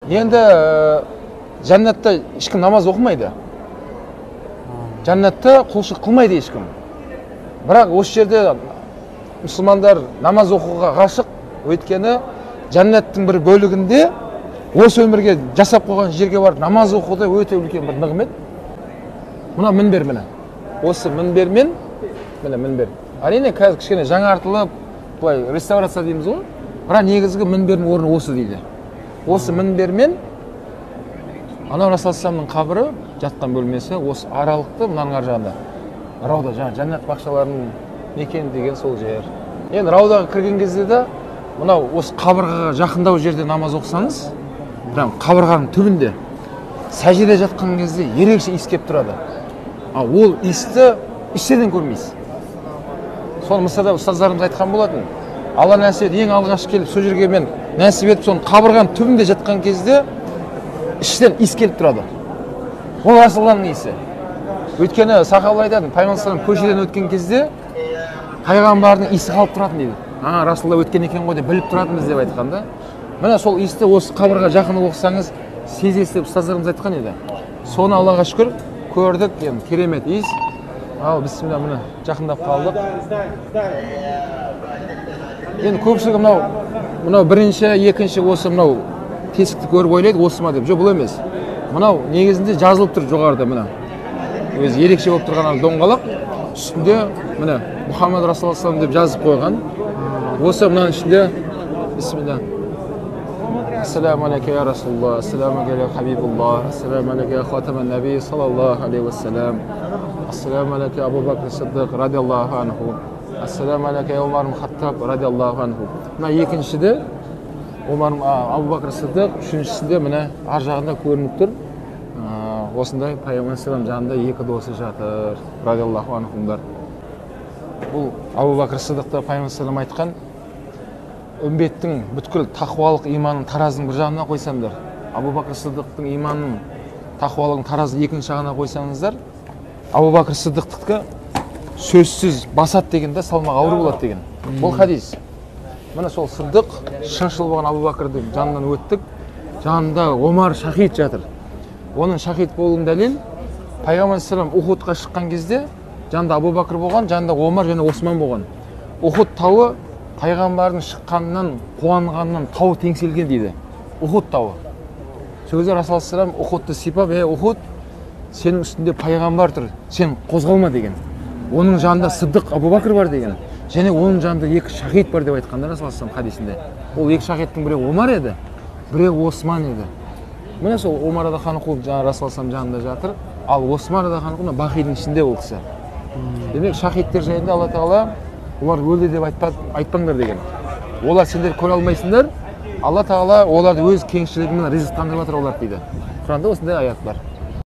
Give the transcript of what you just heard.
Енді жәннатта ешкім намаз оқымайды. Жәннатта құлшылық қылмайды ешкім. Бірақ осы жерде мұсылмандар намаз оқуға ғашық, өйткені жәннаттың бір бөлігінде осы өмірге жасап қойған жерге барып намаз оқуды өте үлкен бір нығмет. Мына мінбер міне. Осы мінбермен, міне мінбер. Әрине қазір кішкене жаңартылып, былай реставрация дейміз ғой. Бірақ негізгі мінбердің орны осы дейді. Осы мінбермен анау Расулаллахның қабірі жатқан бөлмесі осы аралықты мынаның ар жағында. Рауда жаңа жәннат бақшаларының мекені деген сол жер. Енді раудаға кірген кезде де мынау осы қабырғаға жақындау жерде намаз оқысаңыз, прям қабырғаның түбінде сәжеде жатқан кезде ерекше иіс келіп тұрады. Ол иісті ештерден көрмейсіз. Соны мысалда ұстаздарымыз айтқан болатын. Алла нәсіп ең алғаш келіп сол жерге мен нәсіп етіп соны қабырғаның түбінде жатқан кезде іштен иіс келіп тұрады. Ол Расулаллахның иісі. Өйткені сахабалар айтады, пайғамбар көшеден өткен кезде пайғамбардың иісі қалып тұратын дейді. Расулаллах өткен екен ғой деп біліп тұратынбыз деп айтқанда. Міне сол иісті осы қабырға жақын оқысаңыз сезесіз деп ұстаздарымыз айтқан еді. Соны Аллаға шүкір көрдік, енді керемет иіс. Ал бісмилля, міне жақындап қалдық. Енді көпшілігі мынау бірінші, екінші осы мынау тесікті көріп ойлайды, осы ма деп. Жоқ, бұл емес. Мынау негізінде жазылып тұр жоғарыда міне. Өзі ерекше болып тұрған доңғалақ үстінде міне Мұхаммед Расулаллах деп жазып қойған. Осы мынаның ішінде бисмилля. Ассаламу алейка я Расулаллах, ассаламу алейка я Хабибуллах, ассаламу алейка я Хатаман Наби саллаллаху алейхи ва саллям, ассаламу алейка Абу Бакр Сиддиқ радиаллаху анху, ассаламу алейка я Умар Хаттаб радиаллаху анху. Мына екіншіде Умар Абу Бакр Сиддиқ, үшіншісінде міне ар жағында көрініп тұр. Осындай пайғамбар салам жанында екі досы жатыр радиаллаху анхумдар. Бұл Абу Бакр Сиддиқта пайғамбар салам айтқан, үмбеттің бүткіл тақуалық иманын таразының бір жағына қойсаңдар, Абу Бакр Сиддиқтың иманын тақуалығын таразы екінші жағына қойсаңыздар, Абу Бакр Сиддиқтікі сөзсіз басат дегенде салмақ ауыр болады деген. Бұл хадис. Міне сол Сиддиқ шыншыл болған Абу Бакрдың жанынан өттік. Жанында Омар шахид жатыр. Оның шахид болуының дәлел, пайғамбар салам Ухудқа шыққан кезде жанында Абу Бакр болған, жанында Омар және Осман болған. Ухуд тауы пайғамбардың шыққанынан, қуанғанынан тау теңселген дейді. Ухуд тауы. Сөзі Расулаллах салам Ухудты сипап, Ухуд, сенің үстінде пайғамбар тұр, сен қозғалма деген. Оның жанында Сиддиқ Абу Бакр бар деген. Және оның жанында екі шахид бар деп айтқанда Расулаллах салам хадисінде. Ол екі шахидтің біреу Омар еді, біреу Осман еді. Міне сол Омар Адахан қуып Расулаллах салам жанында жатыр, ал Осман Адахан қуып Бақидің ішінде ол кісі. Демек шахидтер жайында Алла Тағала олар өлді деп айтпаңдар деген. Олар сендер көре алмайсыңдар, Алла Тағала оларды өз кеңшілігімен ризықтандырып жатыр олар дейді. Құранда осындай аят бар.